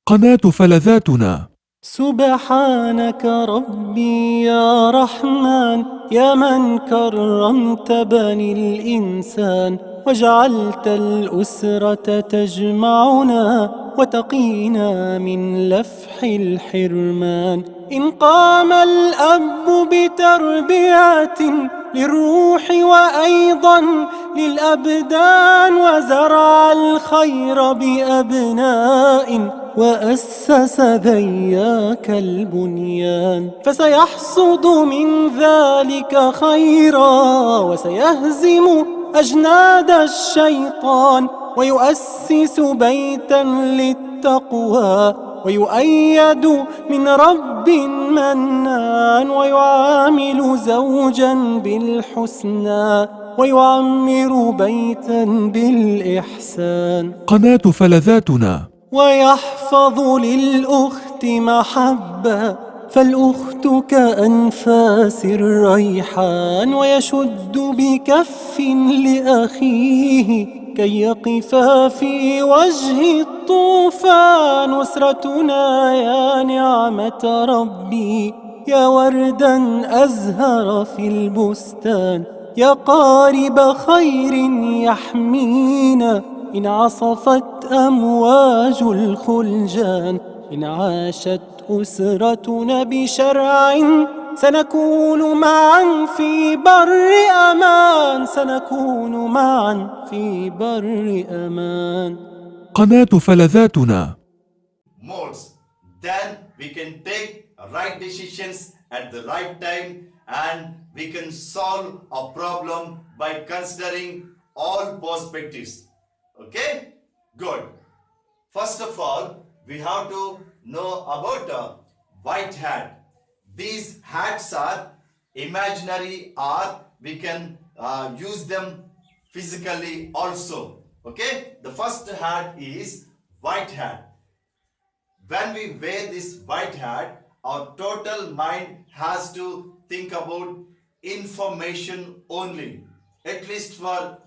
قناة فلذاتنا. سبحانك ربي يا رحمن، يا من كرمت بني الإنسان، وجعلت الأسرة تجمعنا وتقينا من لفح الحرمان. إن قام الأب بتربية للروح وأيضا للأبدان، وزرع الخير بأبناء وأسس ذياك البنيان، فسيحصد من ذلك خيرا وسيهزم أجناد الشيطان، ويؤسس بيتا للتقوى ويؤيد من رب منان، ويعامل زوجا بالحسنى ويعمر بيتا بالإحسان. قناة فلذاتنا. ويحفظ للأخت محبة، فالأخت كأنفاس الريحان، ويشد بكف لأخيه كي يقفا في وجه الطوفان. أسرتنا يا نعمة ربي، يا وردا أزهر في البستان، يا قارب خير يحمينا إن عصفت أمواج الخلجان. إن عاشت أسرتنا بشرع سنكون معا في بر أمان، سنكون معا في بر أمان. قناة فلذاتنا. modes. Then we can take right decisions at the right time, and we can solve a problem by considering all perspectives. Okay, good. First of all, we have to know about a white hat. These hats are imaginary, or we can use them physically also. Okay, the first hat is white hat. When we wear this white hat, our total mind has to think about information only, at least for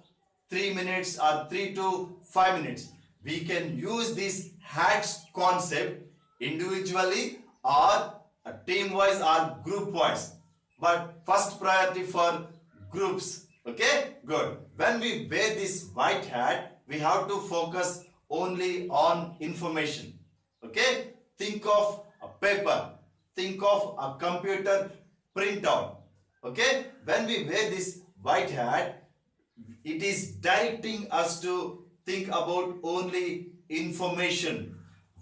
3 minutes or 3 to 5 minutes. We can use this hats concept individually or team wise or group wise, but first priority for groups. Okay, good. When we wear this white hat, we have to focus only on information. Okay, think of a paper, think of a computer printout. Okay, when we wear this white hat, it is directing us to think about only information.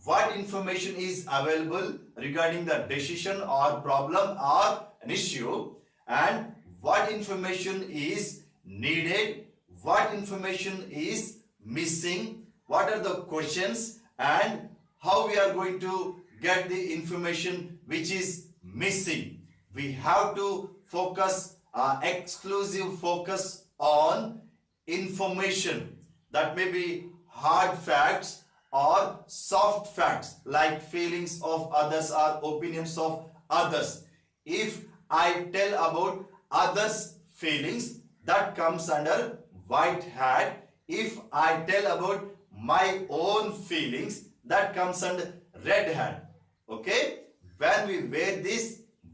What information is available regarding the decision or problem or an issue, and what information is needed, what information is missing, what are the questions, and how we are going to get the information which is missing. We have to focus, exclusive focus on information. That may be hard facts or soft facts like feelings of others or opinions of others. If I tell about others' feelings, that comes under white hat. If I tell about my own feelings, that comes under red hat. Okay, when we wear this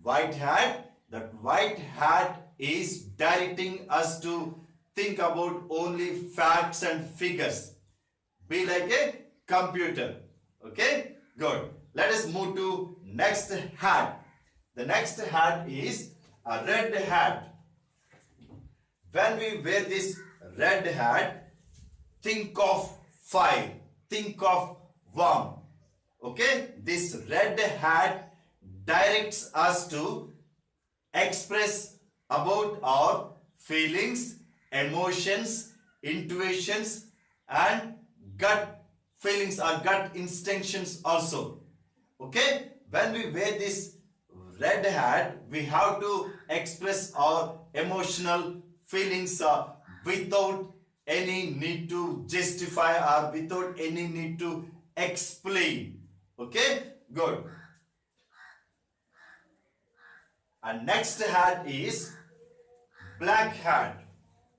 white hat, that white hat is directing us to think about only facts and figures. Be like a computer. Okay, good. Let us move to next hat. The next hat is a red hat. When we wear this red hat, think of fire, think of warm. Okay, this red hat directs us to express about our feelings, emotions, intuitions, and gut feelings or gut instinctions also. Okay, when we wear this red hat, we have to express our emotional feelings without any need to justify or without any need to explain. Okay, good. And next hat is black hat.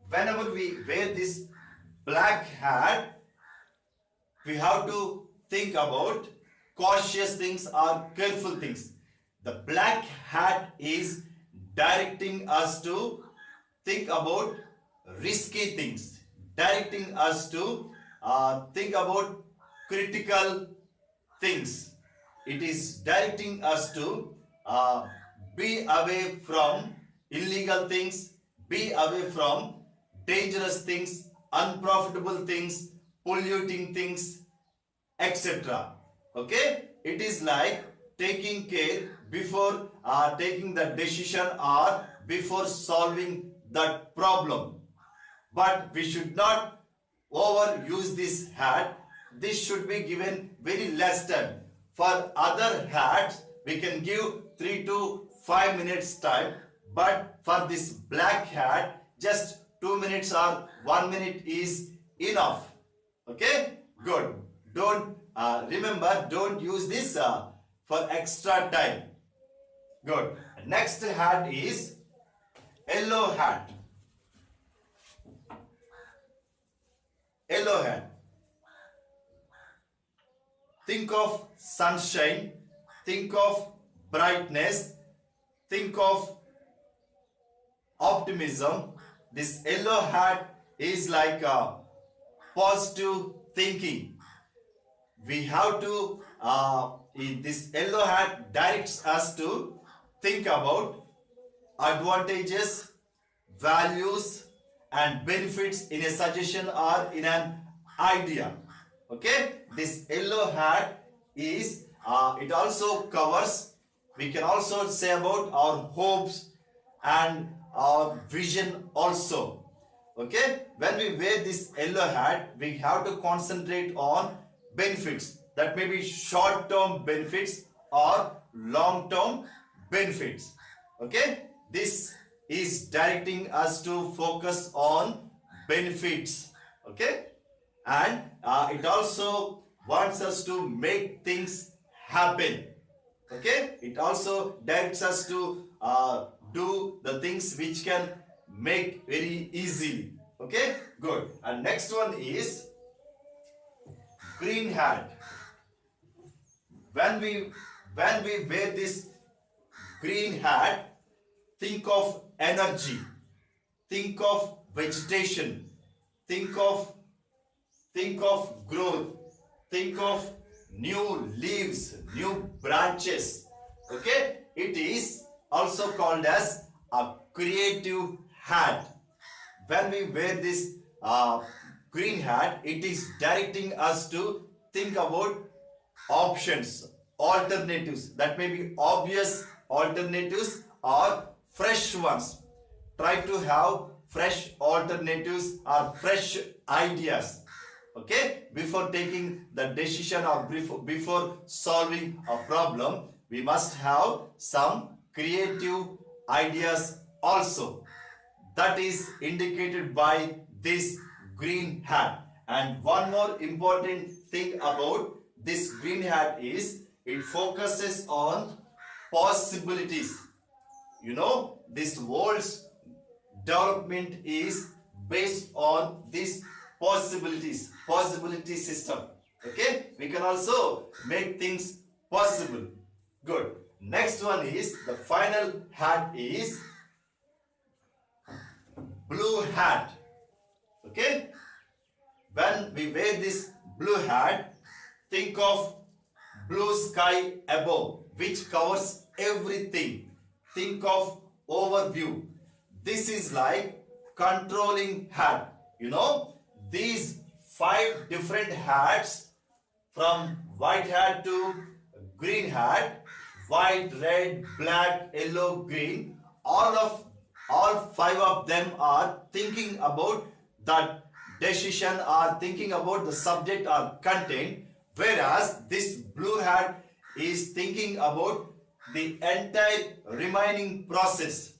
Whenever we wear this black hat, we have to think about cautious things or careful things. The black hat is directing us to think about risky things, directing us to think about critical things. It is directing us to be away from illegal things, be away from dangerous things, unprofitable things, polluting things, etc. Okay, it is like taking care before taking the decision or before solving that problem. But we should not overuse this hat. This should be given very less time. For other hats, we can give 3 to 5 minutes time. But for this black hat, just 2 minutes or 1 minute is enough. Okay, good. Don't remember, don't use this for extra time. Good. Next hat is yellow hat. Yellow hat. Think of sunshine, think of brightness, think of optimism. This yellow hat is like positive thinking. We have to, this yellow hat directs us to think about advantages, values and benefits in a suggestion or in an idea. Okay, this yellow hat is, it also covers, we can also say about our hopes and our vision also. Okay, when we wear this yellow hat, we have to concentrate on benefits. That may be short-term benefits or long-term benefits. Okay, this is directing us to focus on benefits. Okay, and it also wants us to make things happen. Okay, it also directs us to do the things which can make very easily. Okay, good. And next one is green hat. When we wear this green hat, think of energy, think of vegetation, think of growth, think of new leaves, new branches. Okay, it is also called as a creative hat. When we wear this green hat, it is directing us to think about options, alternatives. That may be obvious alternatives or fresh ones. Try to have fresh alternatives or fresh ideas. Okay, before taking the decision or before solving a problem, we must have some creative ideas also. That is indicated by this green hat. And one more important thing about this green hat is it focuses on possibilities. You know, this world's development is based on this possibility system. Okay, we can also make things possible. Good. Next one is, the final hat is blue hat. Okay, when we wear this blue hat, think of blue sky above, which covers everything. Think of overview. This is like controlling hat. You know, these 5 different hats, from white hat to green hat, white, red, black, yellow, green, all 5 of them are thinking about that decision or thinking about the subject or content, whereas this blue hat is thinking about the entire remaining process.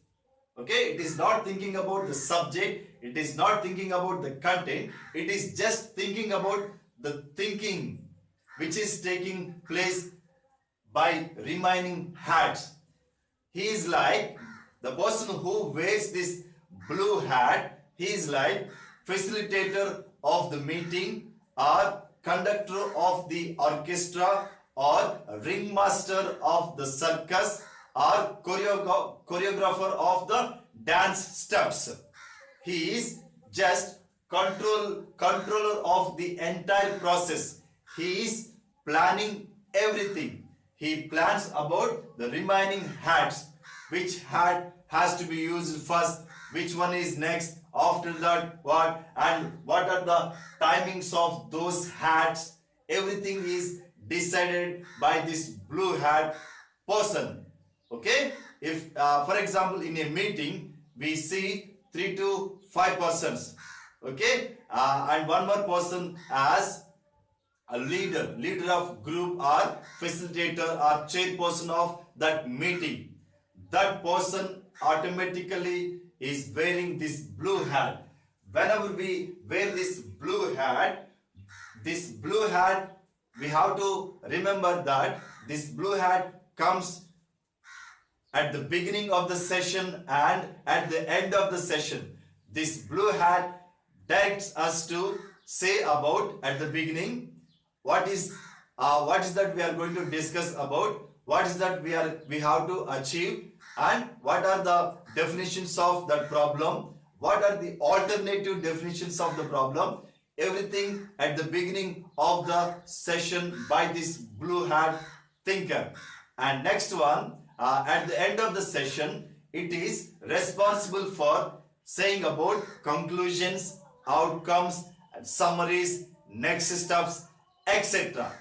Okay, it is not thinking about the subject, it is not thinking about the content, it is just thinking about the thinking which is taking place by remaining hats. He is like the person who wears this blue hat, he is like facilitator of the meeting or conductor of the orchestra or ringmaster of the circus or choreographer of the dance steps. He is just controller of the entire process. He is planning everything. He plans about the remaining hats. Which hat has to be used first, which one is next, after that what, and what are the timings of those hats. Everything is decided by this blue hat person. Okay, if for example in a meeting we see 3 to 5 persons, okay, and one more person as a leader of group or facilitator or chairperson of that meeting. That person automatically is wearing this blue hat. Whenever we wear this blue hat, we have to remember that this blue hat comes at the beginning of the session and at the end of the session. This blue hat directs us to say about at the beginning what is that we are going to discuss about, what is that we have to achieve, and what are the definitions of that problem, what are the alternative definitions of the problem. Everything at the beginning of the session by this blue hat thinker. And next one, at the end of the session, it is responsible for saying about conclusions, outcomes, summaries, next steps, etc.